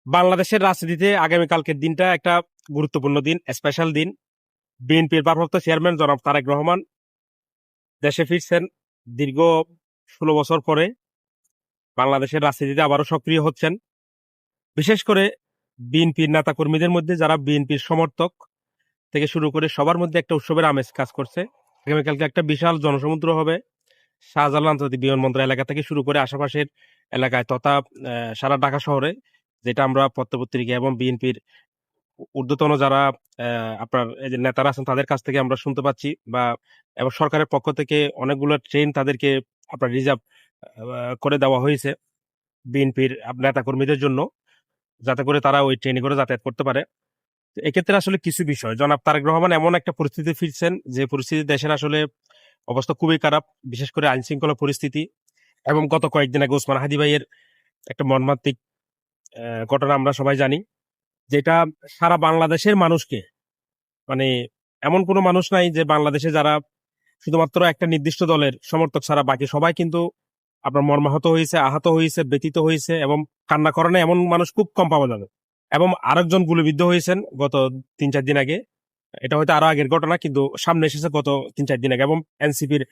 বাংলাদেশের রাজনীতিতে আগামীকালকের দিনটা একটা গুরুত্বপূর্ণ দিন, স্পেশাল দিন। বিএনপির ভারপ্রাপ্ত চেয়ারম্যান জনাব তারেক রহমান দেশে ফিরছেন দীর্ঘ 16 বছর পরে। বাংলাদেশের রাজনীতিতে আবারও সক্রিয় হচ্ছেন। বিশেষ করে বিএনপির নেতা কর্মীদের মধ্যে যারা বিএনপির সমর্থক থেকে শুরু করে সবার মধ্যে একটা উৎসবের আমেজ কাজ করছে। আগামীকালকে একটা বিশাল জনসমুদ্র হবে শাহজালাল আন্তর্জাতিক বিমানবন্দর এলাকা থেকে শুরু করে আশেপাশের এলাকায় তথা সারা ঢাকা শহরে, যেটা আমরা পত্রপত্রিকা এবং বিএনপির ঊর্ধ্বতন যারা আপনার এই যে নেতারা আছেন তাদের কাছ থেকে আমরা শুনতে পাচ্ছি, বা এবং সরকারের পক্ষ থেকে অনেকগুলো ট্রেন তাদেরকে আপনার রিজার্ভ করে দেওয়া হয়েছে বিএনপির নেতা কর্মীদের জন্য, যাতে করে তারা ওই ট্রেনে করে যাতায়াত করতে পারে। তো এক্ষেত্রে আসলে কিছু বিষয়, জনাব তারেক রহমান এমন একটা পরিস্থিতি ফিরছেন যে পরিস্থিতি দেশের আসলে অবস্থা খুবই খারাপ, বিশেষ করে আইন শৃঙ্খলা পরিস্থিতি। এবং গত কয়েকদিন আগে ওসমান হাদি ভাইয়ের একটা মর্মান্তিক ঘটনা আমরা সবাই জানি, যেটা সারা বাংলাদেশের মানুষকে, মানে এমন কোনো মানুষ নাই যে বাংলাদেশে যারা শুধুমাত্র একটা নির্দিষ্ট দলের সমর্থক ছাড়া বাকি সবাই কিন্তু আপনার মর্মাহত হয়েছে, আহত হয়েছে, ব্যথিত হয়েছে এবং কান্না করে না এমন মানুষ খুব কম পাওয়া যাবে। এবং আরেকজন গুলিবিদ্ধ হয়েছেন গত 3-4 দিন আগে। এটা হয়তো আরো আগের ঘটনা, কিন্তু সামনে এসেছে গত 3-4 দিন আগে। এবং এনসিপির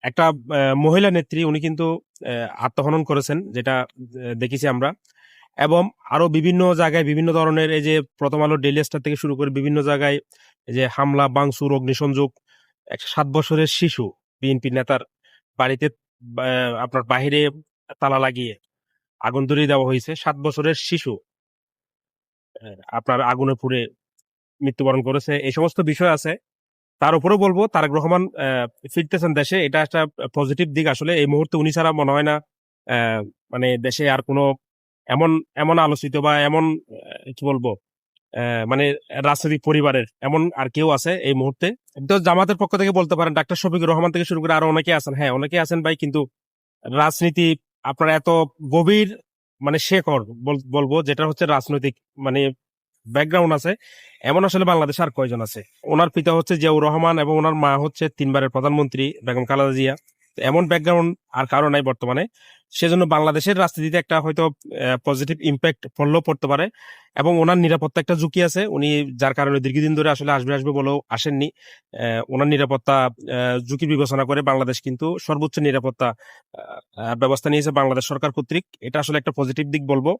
একটা মহিলা নেত্রী, উনি কিন্তু আত্মহনন করেছেন, যেটা দেখেছি আমরা। এবং আরো বিভিন্ন জায়গায় বিভিন্ন ধরনের, এই যে প্রথম আলো, ডেইলি স্টার থেকে শুরু করে বিভিন্ন জায়গায় এই যে হামলা, ভাঙচুর, অগ্নিসংযোগ। একটা 7 বছরের শিশু বিএনপি নেতার বাড়িতে আপনার বাহিরে তালা লাগিয়ে আগুন ধরিয়ে দেওয়া হয়েছে। 7 বছরের শিশু আপনার আগুনে পুড়ে মৃত্যুবরণ করেছে। এই সমস্ত বিষয় আছে। তার উপরেও বলবো তারেক রহমান ফিরতেছেন দেশে, এটা একটা পজিটিভ দিক। আসলে এই মুহূর্তে উনি ছাড়া মনে হয় না মানে দেশে আর কোনো এমন এমন আলোচিত বা এমন কি বলবো মানে রাজনৈতিক পরিবারের এমন আর কেউ আছে এই মুহূর্তে। তো জামাতের পক্ষ থেকে বলতে পারেন ডাক্তার শফিকুর রহমান থেকে শুরু করে আরো অনেকে আছেন। হ্যাঁ, অনেকে আছেন ভাই, কিন্তু রাজনীতি আপনার এত গভীর, মানে শেকড় বলবো, যেটা হচ্ছে রাজনৈতিক মানে ব্যাকগ্রাউন্ড আছে, এমন আসলে বাংলাদেশে আর কয়জন আছে? ওনার পিতা হচ্ছে জিয়াউর রহমান এবং ওনার মা হচ্ছে 3বারের প্রধানমন্ত্রী বেগম খালেদা জিয়া। তো এমন ব্যাকগ্রাউন্ড আর কারো নাই বর্তমানে। সেজন্য বাংলাদেশের রাজনীতিতে একটা হয়তো পজিটিভ ইম্প্যাক্ট পড়লেও পড়তে পারে। এবং ওনার নিরাপত্তা একটা ঝুঁকি আছে, উনি যার কারণে দীর্ঘদিন ধরে আসলে আসবে আসবে বলেও আসেননি। ওনার নিরাপত্তা ঝুঁকি বিবেচনা করে বাংলাদেশ কিন্তু সর্বোচ্চ নিরাপত্তা ব্যবস্থা নিয়েছে বাংলাদেশ সরকার কর্তৃক। এটা আসলে একটা পজিটিভ দিক বলবো।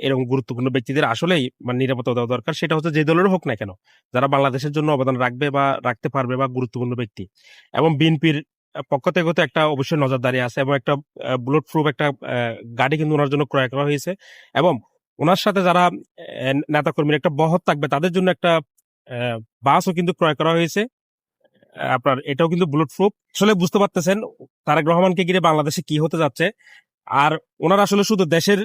এরকম গুরুত্বপূর্ণ ব্যক্তিদের আসলেই মানে নিরাপত্তা দেওয়া দরকার, সেটা হচ্ছে যে দলের হোক না কেন, যারা বাংলাদেশের জন্য অবদান রাখবে বা রাখতে পারবে বা গুরুত্বপূর্ণ ব্যক্তি। এবং বিএনপির পক্ষ থেকে তো একটা অবশ্যই নজরদারি আছে, এবং একটা বুলেট প্রুফ একটা গাড়ি কিন্তু ওনার জন্য ক্রয় করা হয়েছে। এবং ওনার সাথে যারা নেতা কর্মীর একটা বহর থাকবে তাদের জন্য একটা বাসও কিন্তু ক্রয় করা হয়েছে। আপনার এটাও কিন্তু বুলেট প্রুফ। আসলে বুঝতে পারতেছেন তারেক রহমানকে ঘিরে বাংলাদেশে কি হতে যাচ্ছে। আর ওনার আসলে শুধু দেশের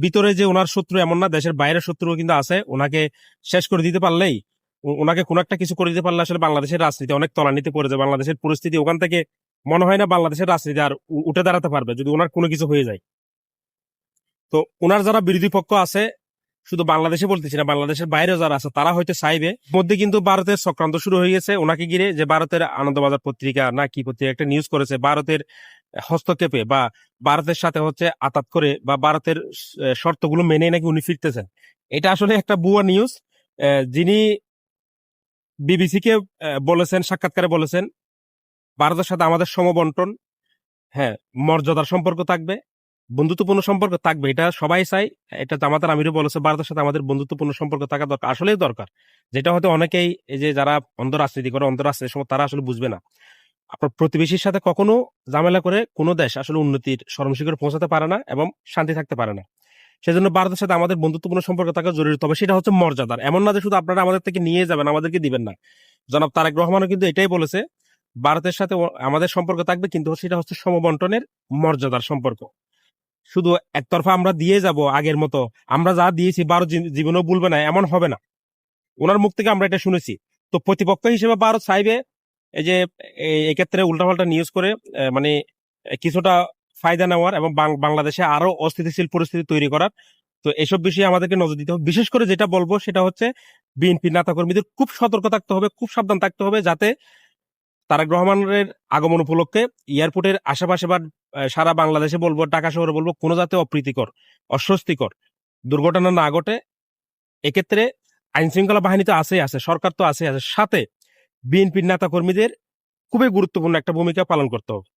ভিতরে যে ওনার শত্রু এমন না, দেশের বাইরের শত্রুও কিন্তু আছে। ওনাকে শেষ করে দিতে পারলেই, ওনাকে কোনো একটা কিছু করে দিতে পারলে আসলে বাংলাদেশের রাজনীতি অনেক তলানিতে পড়ে যায়। বাংলাদেশের পরিস্থিতি ওখান থেকে মনে হয় না বাংলাদেশের রাজনীতি আর উঠে দাঁড়াতে পারবে যদি ওনার কোনো কিছু হয়ে যায়। তো ওনার যারা বিরোধী পক্ষ আছে, শুধু বাংলাদেশে বলতেছি না, বাংলাদেশের বাইরে যারা আছে তারা হয়তো চাইবে। মধ্যে কিন্তু ভারতের চক্রান্ত শুরু হয়ে গেছে ওনাকে ঘিরে, যে ভারতের আনন্দবাজার পত্রিকা না কি পত্রিকা একটা নিউজ করেছে, ভারতের হস্তক্ষেপে বা ভারতের সাথে হচ্ছে আতাত করে বা ভারতের শর্তগুলো মেনে নাকি উনি ফিরতেছেন। এটা আসলে একটা ভুয়া নিউজ। যিনি বিবিসি কে বলেছেন, সাক্ষাৎকারে বলেছেন ভারতের সাথে আমাদের সমবন্টন, হ্যাঁ, মর্যাদার সম্পর্ক থাকবে, বন্ধুত্বপূর্ণ সম্পর্ক থাকবে, এটা সবাই চাই। এটা জামাতার আমিরও বলেছে ভারতের সাথে আমাদের বন্ধুত্বপূর্ণ সম্পর্ক থাকা দরকার, আসলেই দরকার। যেটা হয়তো অনেকেই, এই যে যারা অন্ধ রাজনীতি করে, অন্ধ রাজনীতির সময় তারা আসলে বুঝবে না। আপনার প্রতিবেশীর সাথে কখনো ঝামেলা করে কোনো দেশ আসলে উন্নতির চরমশিখরে পৌঁছাতে পারে না এবং শান্তি থাকতে পারে না। সেজন্য ভারতের সাথে আমাদের বন্ধুত্বপূর্ণ সম্পর্ক থাকা জরুরি, তবে সেটা হচ্ছে মর্যাদার। এমন না যে শুধু আপনারা আমাদের থেকে নিয়ে যাবেন, আমাদেরকে দিবেন না। জনাব তারেক রহমানও কিন্তু এটাই বলেছে, ভারতের সাথে আমাদের সম্পর্ক থাকবে, কিন্তু সেটা হচ্ছে সমবন্টনের মর্যাদার সম্পর্ক। শুধু একতরফা আমরা দিয়ে যাব আগের মতো, আমরা যা দিয়েছি ভারত জীবনেও ভুলবে না, এমন হবে না। ওনার মুখ থেকে আমরা এটা শুনেছি। তো প্রতিপক্ষ হিসেবে ভারত চাইবে এই যে এক্ষেত্রে উল্টাপাল্টা নিউজ করে মানে কিছুটা ফায়দা নেওয়ার এবং বাংলাদেশে আরো অস্থিতিশীল পরিস্থিতি তৈরি করার। তো এসব বিষয়ে আমাদেরকে নজর দিতে হবে। বিশেষ করে যেটা বলবো সেটা হচ্ছে বিএনপি নেতা কর্মীদের খুব সতর্ক থাকতে হবে, খুব সাবধান থাকতে হবে, যাতে তারেক রহমানের আগমন উপলক্ষে এয়ারপোর্টের আশেপাশে বা সারা বাংলাদেশে বলবো, ঢাকা শহরে বলবো, কোনো যাতে অপ্রীতিকর, অস্বস্তিকর দুর্ঘটনা না ঘটে। এক্ষেত্রে আইন শৃঙ্খলা বাহিনী তো আছে, সরকার তো আছে, সাথে বিএনপির নেতা কর্মীদের খুবই গুরুত্বপূর্ণ একটা ভূমিকা পালন করতে হবে।